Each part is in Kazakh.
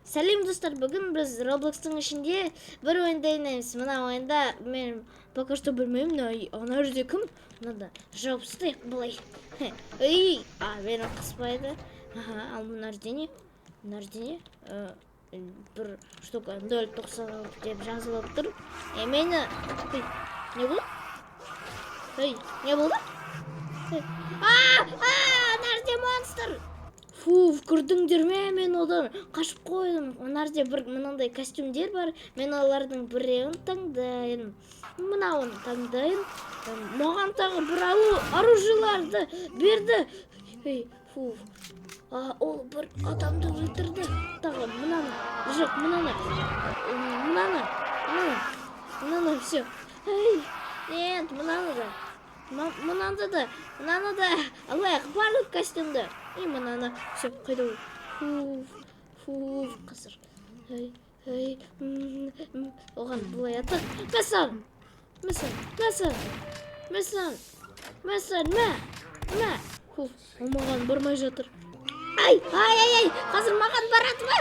Сәлем достар, бүгін біз Roblox'тың ішінде бір ойында ойнаймыз. Мына ойында мен пока что білмеймін, ана жерде кім? Мынада жауып тастайық былай. Ей, мені қыспайды. Ал мына жерде не? Мына жерде не? Бір штука 0.96 деп жазылып тұр. Мені... Не болды? Не болды? Ана жерде монстр! Көрдіңдер ме? Мен одан қашып қойдым. Ана жерде бір мынандай костюмдер бар. Мен олардың біреуін таңдайын. Мынауын таңдайын. Маған тағы бір оружиеларды берді. Ол бір адамды өлтірді. Тағы мынаны. Жоқ, мынаны. Мынаны, все. Нет, мынаны да. Мынаны да. Алайық, барлық костюмды. И мынаны. Все, қайда ол. Қазір. Оған бұлай атақ. Мәсән. Ол маған бармай жатыр. Ай, қазір маған барады ма?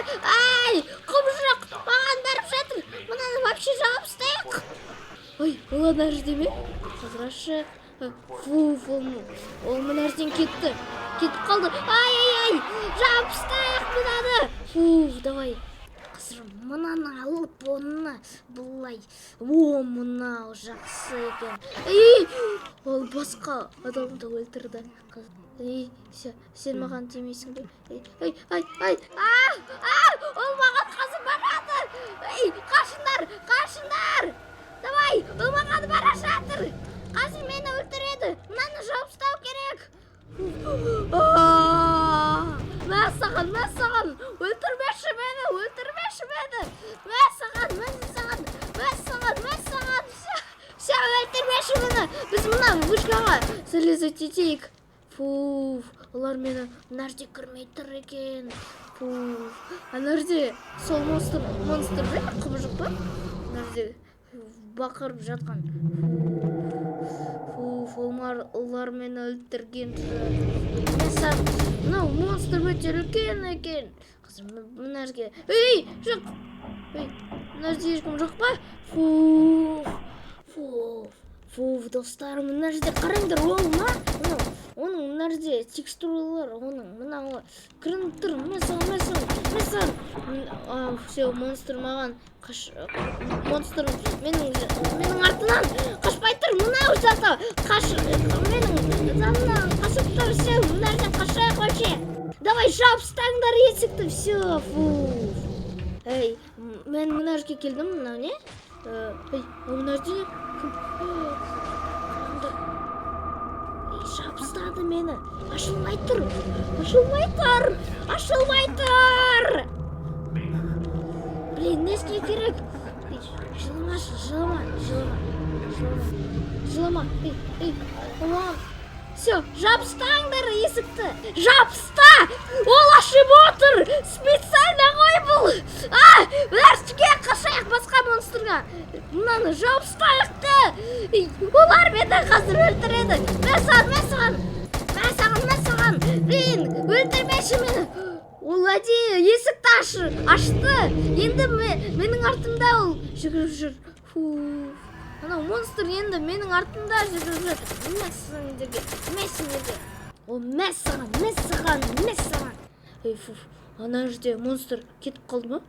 Құбыжық, маған барып жатыр. Мынаны вообще жауып тастайық. Ол ана жерде ме? Қазір ашы. Ол мына жерден кетіп қалды. Жауып тастайық мынаны. Давай. Қазір мынаны алып, оны бұлай. Мынау жақсы екен. Ол басқа адамды өлтірді. Сен маған демейсің бе? Ол маған қазір барады. Қашындар. Давай, ол маған бара жатыр. Қазір мені өлтіреді. Мынаны жауып тастау керек. Мә саған. Өлтірмеші мені. Все, өлтірмеші мені. Біз мына вышкаға залезать етейік. Олар мені мына жерде кірмей тұр екен. Ана жерде сол монстр бе? Құбыжық па? Мына жерде бақырып жатқан. Олар мені өлтірген. Мынау монстр өте үлкен екен. Қазір мына жерге... Жоқ! Мына жерде ешкім жоқ па? Достарым, мына жерде қараңдар, ол ма? Оның мына жерде текстуралар, оның мынауы кірініп тұр. Мәсән. Все, монстр маған монстр менің артынан қашпай тұр. Мынау заты менің жанымнан қашып тұр. Все, мына жерден қашайық вообще. Давай, жауып тастаңдар есікті. Все, мен мына жерге келдім, мынау не? Ол мына жерде жауып тастады мені. Ашылмай тұр. Блин, не істеу керек? Жылама. Все, жауып тастаңдар есікті. Жауып таста! Ол ашып отыр. Специально ғой бұл. Бәршіге қашайық басқа монстрға. Мынаны жауып тастайық. Олар мені қазір өлтіреді. Мәсаған. Блин, өлтірмеші мені. Ол әдейі есікті ашты. Енді менің артымда ол жүгіріп жүр. Анау монстр енді менің артымда жүгіріп жүр. Мәсіңдерге. Ол мәсаған. Ана жерде монстр кетіп қалды ма?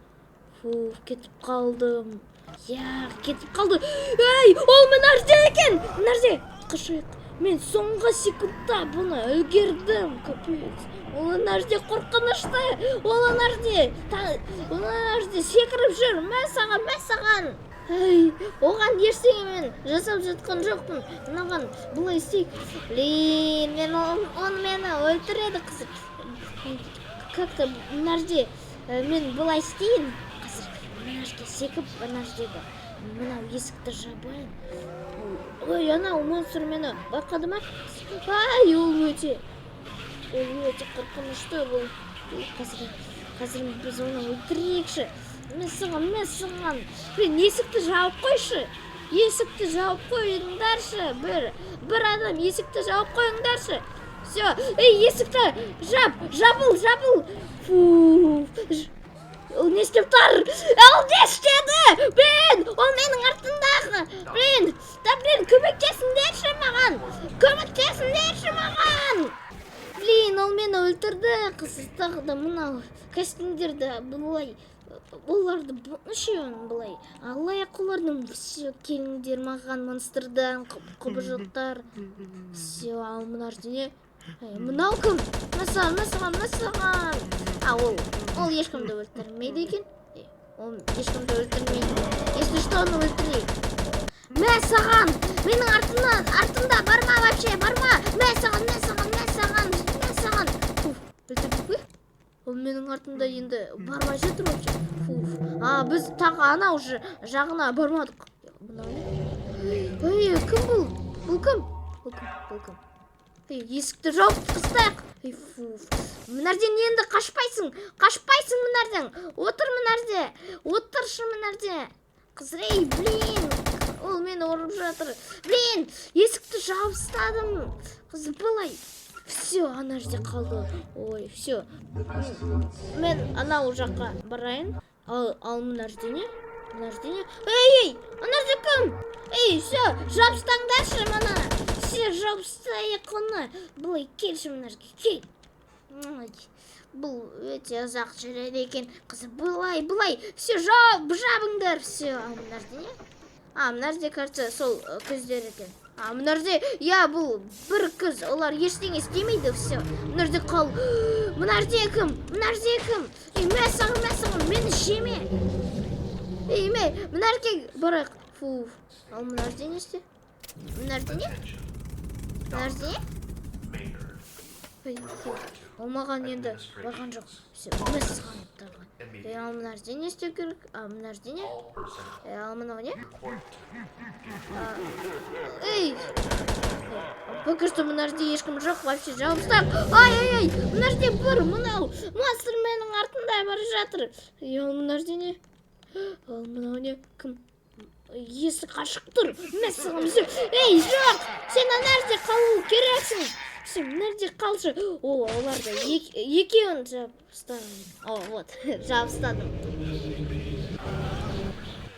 Кетіп қалдым. Кетіп қалды. Ол мына жерде екен. Мына жерде. Қашайық. Мен соңғы секундта бұны үлгердім. Капец. Ол ана жерде қорқынышты. Ол ана жерде секіріп жүр. Мәсаған. Оған ештеңе мен жасап жатқан жоқпын. Мынаған бұлай істейік. Блин, мені өлтіреді қызыр. Как-то мына жерде мен бұлай істейін. Қызыр, мына жерге секіп, мына жердегі мынау есікті жабайын. Анау монстр мені байқады ма? Ол өте қорқынышты бұл. Қазір біз оны өлтірейікші. Мәсаған. Есікті жауып қойшы. Есікті жауып қойыңдаршы. Бір адам есікті жауып қойыңдаршы. Все, есікті жабыл. Ол не істеп тұр? Ол не істеді? Блин, ол менің артымдағы. Блин, көмектесіңдерші маған. Көмектесіңдерші маған. Блин, ол мені өлтірді. Қызықтағы да мынау костюмдерді бұлай. Оларды үшеуін бұлай. Алаяқ олардың. Все, келіңдер маған монстрдан, құбыжықтар. Все, ал мына не? Мынау кім? Мәсаған. Ол ешкімді өлтірмейді екен. Ол ешкімді өлтірмейді. Если что, оны өлтірейді. Мәсаған! Менің артымда барма вообще, барма! Мәсаған! Өлтірдік бе? Ол менің артымда енді бармай жатыр вообще. Біз тағы анау жағына бармадық. Кім бұл? Бұл кім? Есікті жауып қыстайық. Мынардан енді қашпайсың мынардан. Отыр мынарда. Отыршы мынарда. Қызыр, блин. Ол мені ұрып жатыр. Блин, есікті жауып ұстадым. Қызыр, былай. Все, ана жерде қалды. Ой, все. Мен анау жаққа барайын. Ал мына жерде не? Эй, ана жерде кім? Все, жабыстаңдаршы мана. Все, жабыстайық оны. Бұлай, келші мына жерге, кел. Бұл өте ұзақ жүреді екен. Қызы, бұлай. Все, жабыңдар. Все, ал мына жерде не? Мына жерде, кажется, сол көздер екен. Мына жерде, бұл бір көз. Олар ештеңе істемейді, все. Мына жерде қал. Мына жерде кім? Мәсаған, мені жеме. Мына жерге барайық. Ал мына жерде не істе? Мына жерде не? Ол маған енді барған жоқ. Мәсаған тұрған. Ал мына жерде не істеу керек? Мына жерде не? Ал мынау не? Пока что мына жерде ешкім жоқ, вообще жауыпстар. Мына жерде бір, мынау монстр менің артында бара жатыр. Ал мына жерде не? Ал мынау не? Кім? Есік ашық тұр. Мәсіғым, жоқ! Сен ана жерде қалу керексің. Сен мына жерде қалшы. Оларды екеуін жабыстадым. Вот, жабыстадым.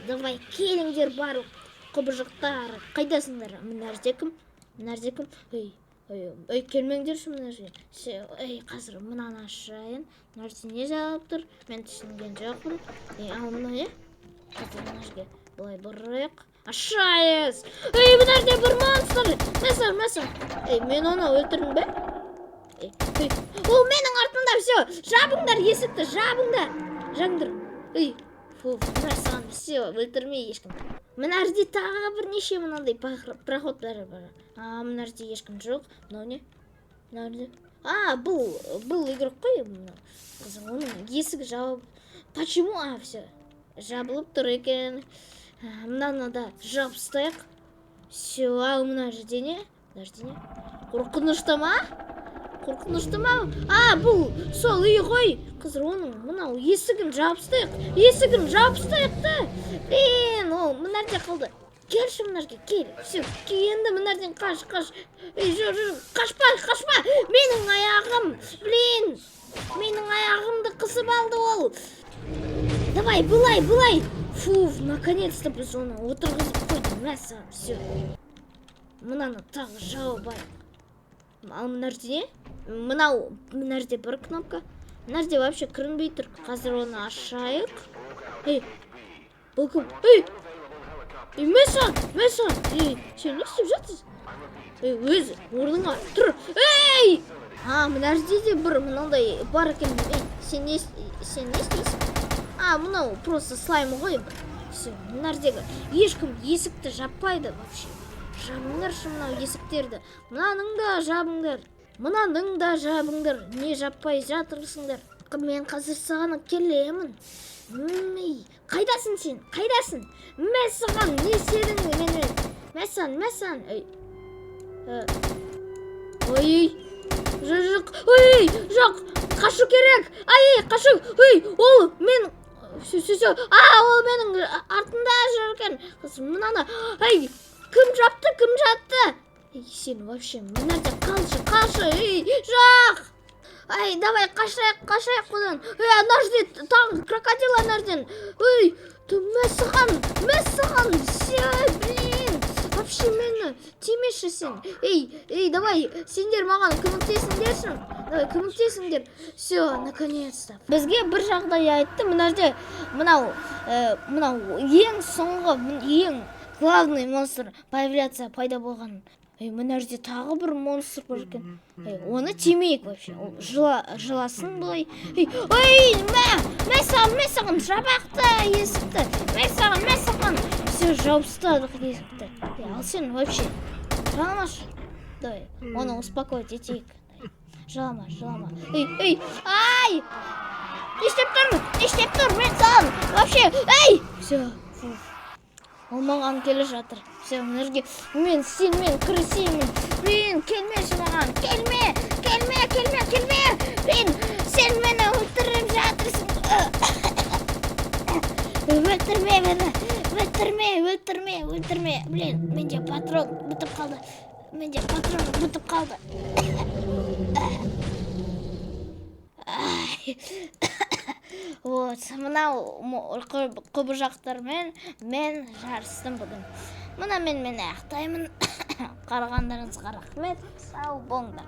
Давай, келіңдер бару. Құбыжықтар. Қайдасыңдар? Мына жерде кім? Келмеңдерші мына жерге. Қазір мынаны ашайын. Мына жерде не жауып тұр? Мен түсінген жоқпын. Ал мына не? Қазір мына жерге былай бұрайық. Ашайыз! Мына жерде бір монстр! Мәсі! Мен оны өлтірдім бе? Ол менің артымда, все! Жабыңдар есікті, жабыңдар! Мәсіған, все, өлтірмей ешкім. Мына жерде тағы бірнеше мынандай проходтары бар. Мына жерде ешкім жоқ. Мынау не? Мына жерде? Бұл игрок қой. Оның есігі жауып. Почему? Все. Жабылып тұр екен. Мынаны да жабыстайық. Все, ал мына жерде не? Қорқынышты ма? Бұл сол үй ғой. Қызыр, оның мынау есігін жабыстайық. Да. Ол мына жерде қалды. Келші мына жерге, кел. Все, енді мына жерден қаш. Қашпа. Менің аяғым. Менің аяғымды қысып алды ол. Давай, былай. Наконец-то біз оны отырғызып қойдық. Мәсіған, все. Мынаны тағы жауып байық. Ал мына жерде не? Мына жерде бір кнопка. Мына жерде вообще кірінбей тұр. Қазір оны ашайық. Бұл кім? Мәсіған! Сен не істеп жатсыз? Өзі, орныңа тұр. Мына жерде де бір мынандай бар екен. Сен не істейсің? Мынау просто слайм ғой. Мына жердегі ешкім есікті жаппайды вообще. Жабыңдаршы мынау есіктерді. Мынаның да жабыңдар. Не жаппай жатырсыңдар? Мен қазір саған келемін. Қайдасың сен? Мәсіған, не істедің менімен? Мәсіған. Жоқ. Қашу керек. Қашу. Ол мен... Ол менің артында жүрген. Мынаны. Кім жапты? Сен вообще мына жерде қалшы. Жоқ. Ай, давай, қашайық бұдан. Ана жерде тағы крокодил ана жерден. Ой, мәссаған. Все, блин. Вообще мені тимеші сен. Ей, давай, сендер маған көмектесіңдерші. Давай, көмектесіңдер. Все, наконец-то. Бізге бір жағдай айтты. Мына жерде мынау ең соңғы, ең главный монстр пайда болған. Мына жерде тағы бір монстр бар екен. Оны тимейік вообще. Жыласын былай. Ой, мә саған жабақты есікті. Мә саған. Все, жауып тастадық есікті. Ал сен вообще жыламашы. Давай, оны успокоить етейік. Жылама. Ай! Иштеп тұр, мен саған. Вообще, Все, ол маған келе жатыр. Все, мына жерге мен сенімен күресемін. Блин, келмеші маған. Келме. Блин, сен мені өлтіріп жатырсың. Өлтірме. Блин, менде патрон бітіп қалды. Вот, мынау құбыжақтармен мен жарыстым бүгін. Мұна мен аяқтаймын. Қарағандарыңызға рахмет. Сау болыңдар.